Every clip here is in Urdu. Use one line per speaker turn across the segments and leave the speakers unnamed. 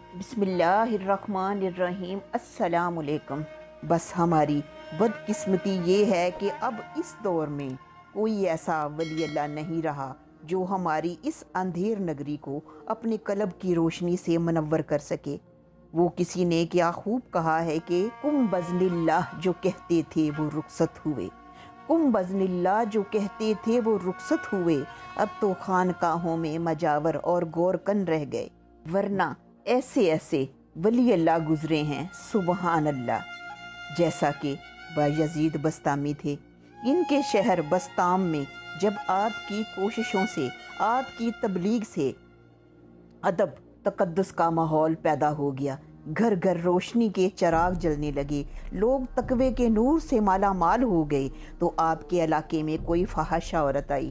بسم اللہ الرحمن الرحیم۔ السلام علیکم۔ بس ہماری بدقسمتی یہ ہے کہ اب اس دور میں کوئی ایسا ولی اللہ نہیں رہا جو ہماری اس اندھیر نگری کو اپنے قلب کی روشنی سے منور کر سکے۔ وہ کسی نے کیا خوب کہا ہے کہ کم بزن اللہ جو کہتے تھے وہ رخصت ہوئے، کم بزن اللہ جو کہتے تھے وہ رخصت ہوئے، اب تو خانقاہوں میں مجاور اور گورکن رہ گئے، ورنہ ایسے ایسے ولی اللہ گزرے ہیں سبحان اللہ۔ جیسا کہ بایزید بسطامی تھے، ان کے شہر بسطام میں جب آپ کی کوششوں سے، آپ کی تبلیغ سے ادب تقدس کا ماحول پیدا ہو گیا، گھر گھر روشنی کے چراغ جلنے لگے، لوگ تقوی کے نور سے مالا مال ہو گئے، تو آپ کے علاقے میں کوئی فحاشہ عورت آئی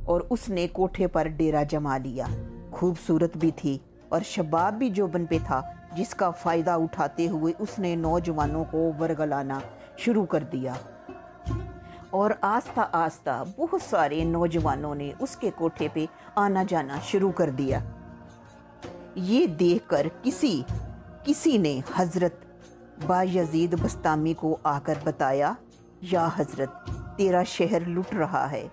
اور اس نے کوٹھے پر ڈیرا جما لیا۔ خوبصورت بھی تھی اور شباب بھی جوبن پہ تھا، جس کا فائدہ اٹھاتے ہوئے اس نے نوجوانوں کو ورگلانا شروع کر دیا، اور آہستہ آہستہ بہت سارے نوجوانوں نے اس کے کوٹھے پہ آنا جانا شروع کر دیا۔ یہ دیکھ کر کسی نے حضرت بایزید بسطامی کو آ کر بتایا، یا حضرت تیرا شہر لٹ رہا ہے،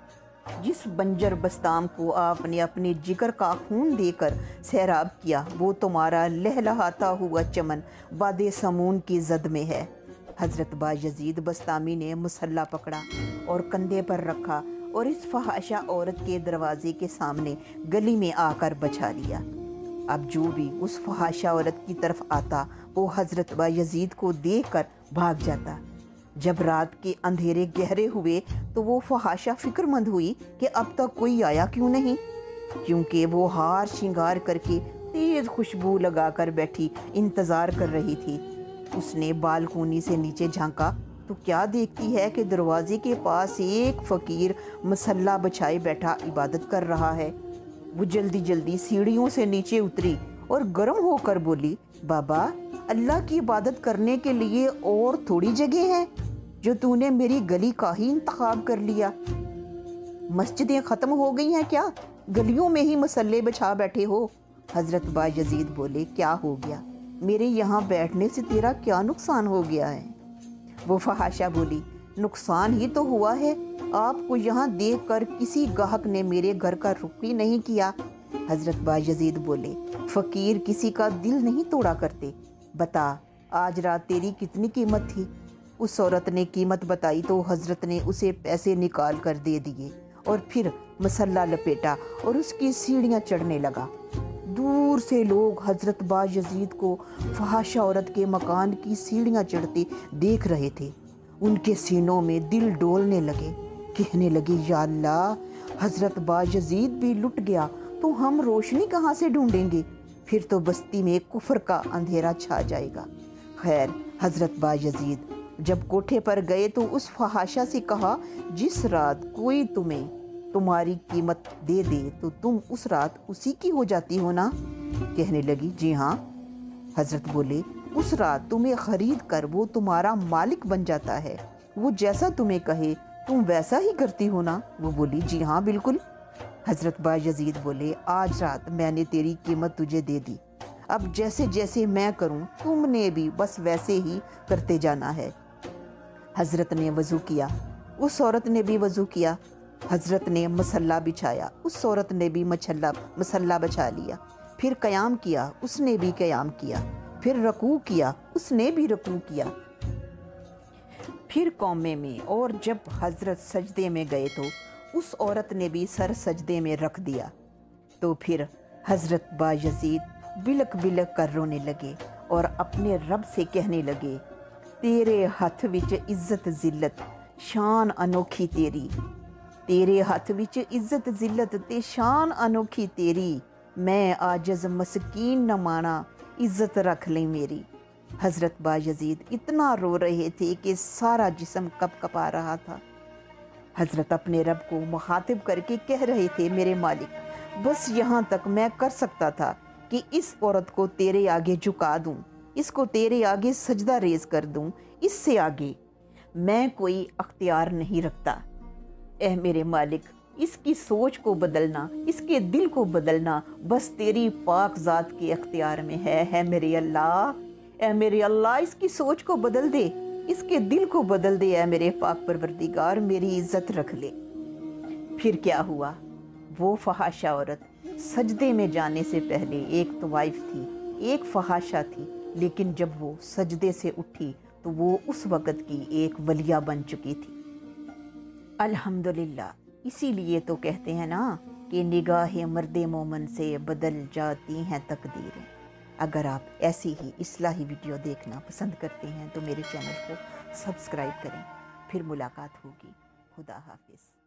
جس بنجر بسطام کو آپ نے اپنے جگر کا خون دے کر سیراب کیا، وہ تمہارا لہلہاتا ہوا چمن باد سمون کی زد میں ہے۔ حضرت بایزید بسطامی نے مسلح پکڑا اور کندھے پر رکھا اور اس فحاشہ عورت کے دروازے کے سامنے گلی میں آ کر بچھا لیا۔ اب جو بھی اس فحاشہ عورت کی طرف آتا وہ حضرت بایزید کو دیکھ کر بھاگ جاتا۔ جب رات کے اندھیرے گہرے ہوئے تو وہ فحاشہ فکر مند ہوئی کہ اب تک کوئی آیا کیوں نہیں، کیونکہ وہ ہار شنگار کر کے تیز خوشبو لگا کر بیٹھی انتظار کر رہی تھی۔ اس نے بالکونی سے نیچے جھانکا تو کیا دیکھتی ہے کہ دروازے کے پاس ایک فقیر مسلح بچھائے بیٹھا عبادت کر رہا ہے۔ وہ جلدی جلدی سیڑھیوں سے نیچے اتری اور گرم ہو کر بولی، بابا، اللہ کی عبادت کرنے کے لیے اور تھوڑی جگہ ہے جو تو نے میری گلی کا ہی انتخاب کر لیا؟ مسجدیں ختم ہو گئی ہیں کیا؟ گلیوں میں ہی مسلح بچھا بیٹھے ہو؟ حضرت بایزید بولے، کیا ہو گیا؟ میرے یہاں بیٹھنے سے تیرا کیا نقصان ہو گیا ہے؟ وہ فحاشہ بولی، نقصان ہی تو ہوا ہے، آپ کو یہاں دیکھ کر کسی گاہک نے میرے گھر کا رخ ہی نہیں کیا۔ حضرت بایزید بولے، فقیر کسی کا دل نہیں توڑا کرتے، بتا آج رات تیری کتنی قیمت تھی؟ اس عورت نے قیمت بتائی تو حضرت نے اسے پیسے نکال کر دے دیے اور پھر مسلح لپیٹا اور اس کی سیڑھیاں چڑھنے لگا۔ دور سے لوگ حضرت بایزید کو فحاشہ عورت کے مکان کی سیڑھیاں چڑھتے دیکھ رہے تھے، ان کے سینوں میں دل ڈولنے لگے، کہنے لگے، یا اللہ، حضرت بایزید بھی لٹ گیا تو ہم روشنی کہاں سے ڈھونڈیں گے؟ پھر تو بستی میں کفر کا اندھیرا چھا جائے گا۔ خیر، حضرت بایزید جب کوٹھے پر گئے تو اس فحاشہ سے کہا، جس رات کوئی تمہیں تمہاری قیمت دے دے تو تم اس رات اسی کی ہو جاتی ہو نا؟ کہنے لگی، جی ہاں۔ حضرت بولے، اس رات تمہیں خرید کر وہ تمہارا مالک بن جاتا ہے، وہ جیسا تمہیں کہے تم ویسا ہی کرتی ہو نا؟ وہ بولی، جی ہاں بالکل۔ حضرت بایزید بولے، آج رات میں نے تیری قیمت تجھے دے دی، اب جیسے جیسے میں کروں تم نے بھی بس ویسے ہی کرتے جانا ہے۔ حضرت نے وضو کیا، اس عورت نے بھی وضو کیا، حضرت نے مسلح بچھایا، اس عورت نے بھی مسلح بچھا لیا، پھر قیام کیا، اس نے بھی قیام کیا، پھر رکوع کیا، اس نے بھی رکوع کیا، پھر قومے میں، اور جب حضرت سجدے میں گئے تو اس عورت نے بھی سر سجدے میں رکھ دیا۔ تو پھر حضرت بایزید بلک بلک کر رونے لگے اور اپنے رب سے کہنے لگے، تیرے ہاتھ وچ عزت ذلت شان انوکھی تیری، تیرے ہاتھ وچ عزت ذلت تے شان انوکھی تیری، میں عاجز مسکین نہ مانا عزت رکھ لیں میری۔ حضرت بایزید اتنا رو رہے تھے کہ سارا جسم کپ کپا رہا تھا۔ حضرت اپنے رب کو مخاطب کر کے کہہ رہے تھے، میرے مالک، بس یہاں تک میں کر سکتا تھا کہ اس عورت کو تیرے آگے جھکا دوں، اس کو تیرے آگے سجدہ ریز کر دوں، اس سے آگے میں کوئی اختیار نہیں رکھتا۔ اے میرے مالک، اس کی سوچ کو بدلنا، اس کے دل کو بدلنا بس تیری پاک ذات کے اختیار میں ہے میرے اللہ۔ اے میرے اللہ اس کی سوچ کو بدل دے، اس کے دل کو بدل دے اے میرے پاک پروردگار، میری عزت رکھ لے۔ پھر کیا ہوا؟ وہ فحاشہ عورت سجدے میں جانے سے پہلے ایک طوائف تھی، ایک فحاشہ تھی، لیکن جب وہ سجدے سے اٹھی تو وہ اس وقت کی ایک ولیہ بن چکی تھی۔ الحمدللہ، اسی لیے تو کہتے ہیں نا کہ نگاہ مرد مومن سے بدل جاتی ہیں تقدیریں۔ اگر آپ ایسی ہی اصلاحی ویڈیو دیکھنا پسند کرتے ہیں تو میرے چینل کو سبسکرائب کریں۔ پھر ملاقات ہوگی۔ خدا حافظ۔